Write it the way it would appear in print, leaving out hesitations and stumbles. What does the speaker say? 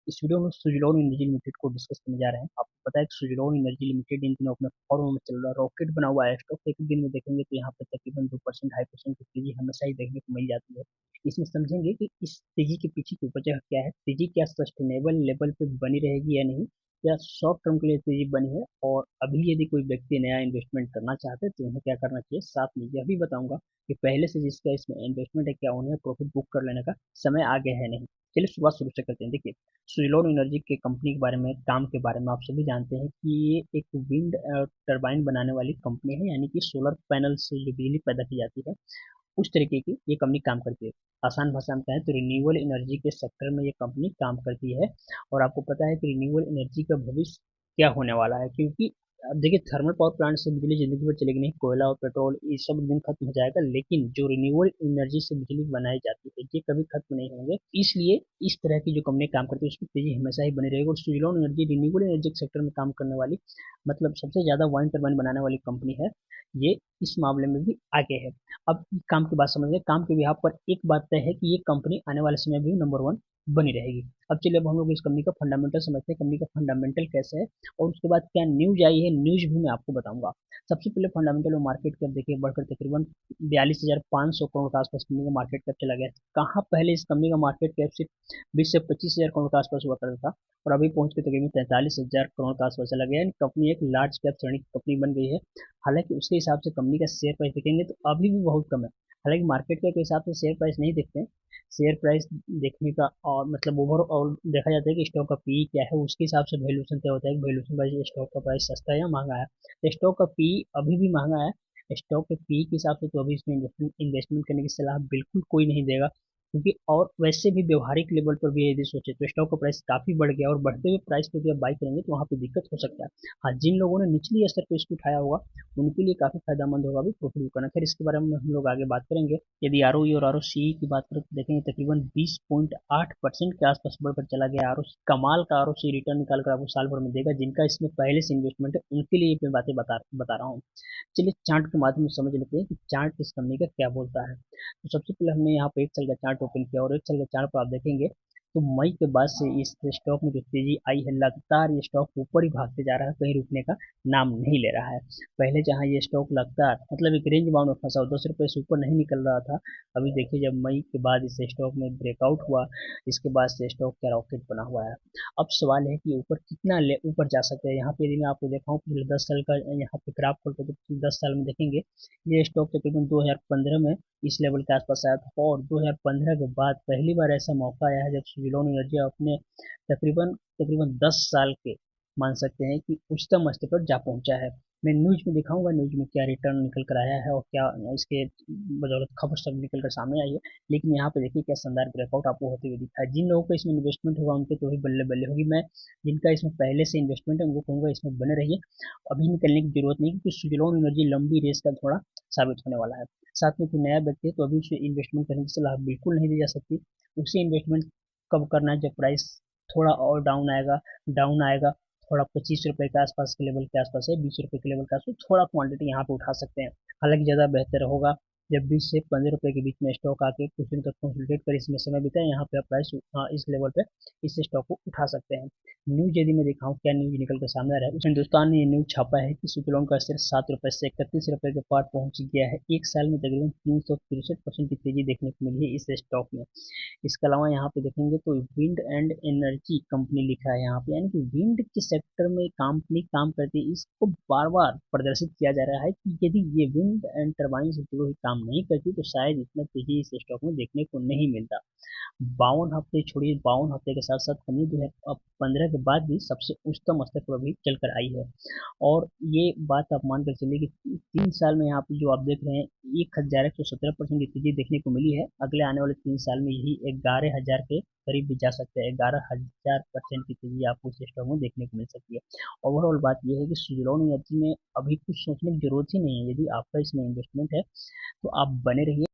इस वीडियो में Suzlon energy limited को डिस्कस करने जा रहे हैं। आपको पता है कि सुज़लोन एनर्जी लिमिटेड इन दिनों अपने फॉर्म में चल रहा है, रॉकेट बना हुआ है स्टॉक। एक दिन में देखेंगे तो यहाँ पे तकरीबन 2% 2.5% की तेजी हमेशा ही देखने को मिल जाती है। इसमें समझेंगे कि इस तेजी के पीछे की वजह क्या है, तेजी क्या सस्टेनेबल लेवल पे बनी रहेगी या नहीं, या शॉर्ट टर्म के लिए तेजी बनी है, और अभी यदि कोई व्यक्ति नया इन्वेस्टमेंट करना चाहते हैं तो उन्हें क्या करना चाहिए। साथ में यह भी बताऊंगा कि पहले से जिसका इसमें इन्वेस्टमेंट है क्या उन्हें प्रॉफिट बुक कर लेने का समय आ गया है नहीं। चलिए शुरुआत शुरू से करते हैं। देखिए, सुज़लोन एनर्जी के कंपनी के बारे में, काम के बारे में आप सभी जानते हैं कि ये एक विंड टरबाइन बनाने वाली कंपनी है, यानी कि सोलर पैनल से जो बिजली पैदा की जाती है उस तरीके की ये कंपनी काम करती है। आसान भाषा में कहें तो रिन्यूएबल एनर्जी के सेक्टर में ये कंपनी काम करती है। और आपको पता है कि रिन्यूएबल एनर्जी का भविष्य क्या होने वाला है, क्योंकि अब देखिए, थर्मल पावर प्लांट से बिजली जिंदगी भर चलेगी नहीं, कोयला और पेट्रोल ये सब दिन खत्म हो जाएगा, लेकिन जो रिन्यूएबल एनर्जी से बिजली बनाई जाती है ये कभी खत्म नहीं होंगे। इसलिए इस तरह की जो कंपनी काम करती है उसकी तेजी हमेशा ही बनी रहेगी। और Suzlon energy renewable energy sector में काम करने वाली, मतलब सबसे ज्यादा वाइन टरबाइन बनाने वाली कंपनी है। ये इस मामले में भी आगे है। अब काम की बात समझिए। काम के बिहाफ पर एक बात तय है कि ये कंपनी आने वाले समय में भी नंबर वन बनी रहेगी। अब चलिए, अब हम लोग इस कंपनी का फंडामेंटल समझते हैं, कंपनी का फंडामेंटल कैसे है, और उसके बाद क्या न्यूज आई है, न्यूज भी मैं आपको बताऊंगा। सबसे पहले फंडामेंटल और मार्केट कैप देखिए, बढ़कर तकरीबन 42,500 करोड़ के आसपास कंपनी का मार्केट कैप चला गया है। कहाँ पहले इस कंपनी का मार्केट कैप सिर्फ 20 से 25 हजार करोड़ के आसपास हुआ करता था, और अभी पहुंच के तकरीबन 43 हजार करोड़ के आसपास चला गया है। कंपनी एक लार्ज कैप श्रेणी की कंपनी बन गई है। हालांकि उसके हिसाब से कंपनी का शेयर प्राइस देखेंगे तो अभी भी बहुत कम है। हालांकि मार्केट के हिसाब से शेयर प्राइस नहीं देखते हैं। शेयर प्राइस देखने का, और मतलब ओवरऑल देखा जाता है कि स्टॉक का पी क्या है, उसके हिसाब से वैल्यूएशन तय होता है कि वैल्यूएशन वाइज स्टॉक का प्राइस सस्ता है या महंगा है। तो स्टॉक का पी अभी भी महंगा है। स्टॉक के पी के हिसाब से तो अभी इसमें इन्वेस्टमेंट करने की सलाह बिल्कुल कोई नहीं देगा, क्योंकि और वैसे भी व्यवहारिक लेवल पर भी यदि सोचे तो स्टॉक का प्राइस काफी बढ़ गया, और बढ़ते हुए प्राइस पे जब बाई करेंगे तो वहां पे दिक्कत हो सकता है। हाँ, जिन लोगों ने निचली स्तर पे इसको उठाया होगा उनके लिए काफी फायदेमंद होगा अभी प्रॉफिट बुक करना। फिर इसके बारे में हम लोग आगे बात करेंगे। यदि आरओई और आरओसी की बात करें तो देखेंगे तकरीबन 20.8% के आसपास बढ़कर चला गया आरओ। कमाल का आरओसी रिटर्न निकाल कर आपको साल भर में देगा। जिनका इसमें पहले से इन्वेस्टमेंट है उनके लिए ये बातें बता रहा हूँ। चलिए चार्ट के माध्यम से समझ लेते हैं कि चार्ट इस कंपनी का क्या बोलता है। तो सबसे पहले हमने यहाँ पे एक साल का चार्ट ओपन किया, और एक साल का चार्ट पर आप देखेंगे तो मई के बाद से इस स्टॉक में जो तेजी आई है, लगातार ये स्टॉक ऊपर ही भागते जा रहा है, कहीं रुकने का नाम नहीं ले रहा है। पहले जहां ये स्टॉक लगातार मतलब एक रेंज बाउंड में फंसा हो, 10 रुपये से ऊपर नहीं निकल रहा था। अभी देखिए, जब मई के बाद इस स्टॉक में ब्रेकआउट हुआ, इसके बाद से स्टॉक का रॉकेट बना हुआ है। अब सवाल है कि ऊपर कितना ऊपर जा सकते हैं। यहाँ पे यदि मैं आपको दिखाऊं पिछले 10 साल का, यहाँ पे ग्राफ खोल कर तो 10 साल में देखेंगे ये स्टॉक तकरीबन 2015 में इस लेवल के आसपास आया था, और 2015 के बाद पहली बार ऐसा मौका आया है जब सुज़लोन एनर्जी अपने तकरीबन तकरीबन 10 साल के, मान सकते हैं कि उच्चतम स्तर पर जा पहुंचा है। मैं न्यूज में दिखाऊंगा न्यूज में क्या रिटर्न निकल कर आया है और क्या इसके बदौलत खबर सब निकल कर सामने आई है। लेकिन यहाँ पे देखिए क्या शानदार ब्रेकआउट आपको होते हुए दिखा है। जिन लोगों को इसमें इन्वेस्टमेंट होगा उनके तो ही बल्ले बल्ले होगी। मैं जिनका इसमें पहले से इन्वेस्टमेंट है उनको कहूंगा इसमें बने रहिए, अभी निकलने की जरूरत नहीं, क्योंकि सुज़लोन एनर्जी लंबी रेस का थोड़ा साबित होने वाला है। साथ में कोई नया व्यक्ति है तो अभी उसे इन्वेस्टमेंट करने की सलाह बिल्कुल नहीं दी जा सकती। उसे इन्वेस्टमेंट कब करना है, जब प्राइस थोड़ा और डाउन आएगा, थोड़ा 25 रुपए के आसपास के लेवल के आसपास है, 20 रुपए के लेवल के आसपास थोड़ा क्वांटिटी यहाँ पे उठा सकते हैं। हालांकि ज़्यादा बेहतर होगा जब 20 से 15 रुपए के बीच में स्टॉक आके कुछ दिन तक कंसोलिडेट कर इसमें समय बिताए, यहाँ पे प्राइस इस लेवल पे इस स्टॉक को उठा सकते हैं। न्यूज यदि मैं दिखाऊं क्या न्यूज निकल कर सामने आ रहा है, उस हिंदुस्तान ने ये न्यूज छापा है कि सुजलोन का शेयर 7 रुपए से 31 रुपए के पार पहुंच गया है। एक साल में तकरीबन 363% की तेजी देखने को मिली है इस स्टॉक में। इसके अलावा यहाँ पे देखेंगे तो विंड एंड एनर्जी कंपनी लिखा है यहाँ पे, यानी कि विंड के सेक्टर में कंपनी काम करती है। इसको बार बार प्रदर्शित किया जा रहा है कि यदि ये विंड एंड टरबाइन से जुड़ी हुई काम नहीं करती तो शायद इतना तेजी इस स्टॉक में देखने को नहीं मिलता। 52 हफ्ते छोड़िए, 52 हफ्ते के साथ साथ कंपनी 2015 के बाद भी सबसे उच्चतम स्तर पर भी चलकर आई है। और ये बात आप मानकर चलिए कि 3 साल में यहाँ पे जो आप देख रहे हैं 1117% की तेजी देखने को मिली है। अगले आने वाले 3 साल में यही 11,000 के करीब भी जा सकते हैं। 11,000% की तेजी आपको इस स्टॉक में देखने को मिल सकती है। ओवरऑल बात यह है कि सुज़लोन एनर्जी में अभी कुछ सोचने की जरूरत ही नहीं है। यदि आपका इसमें इन्वेस्टमेंट है तो आप बने रहिए।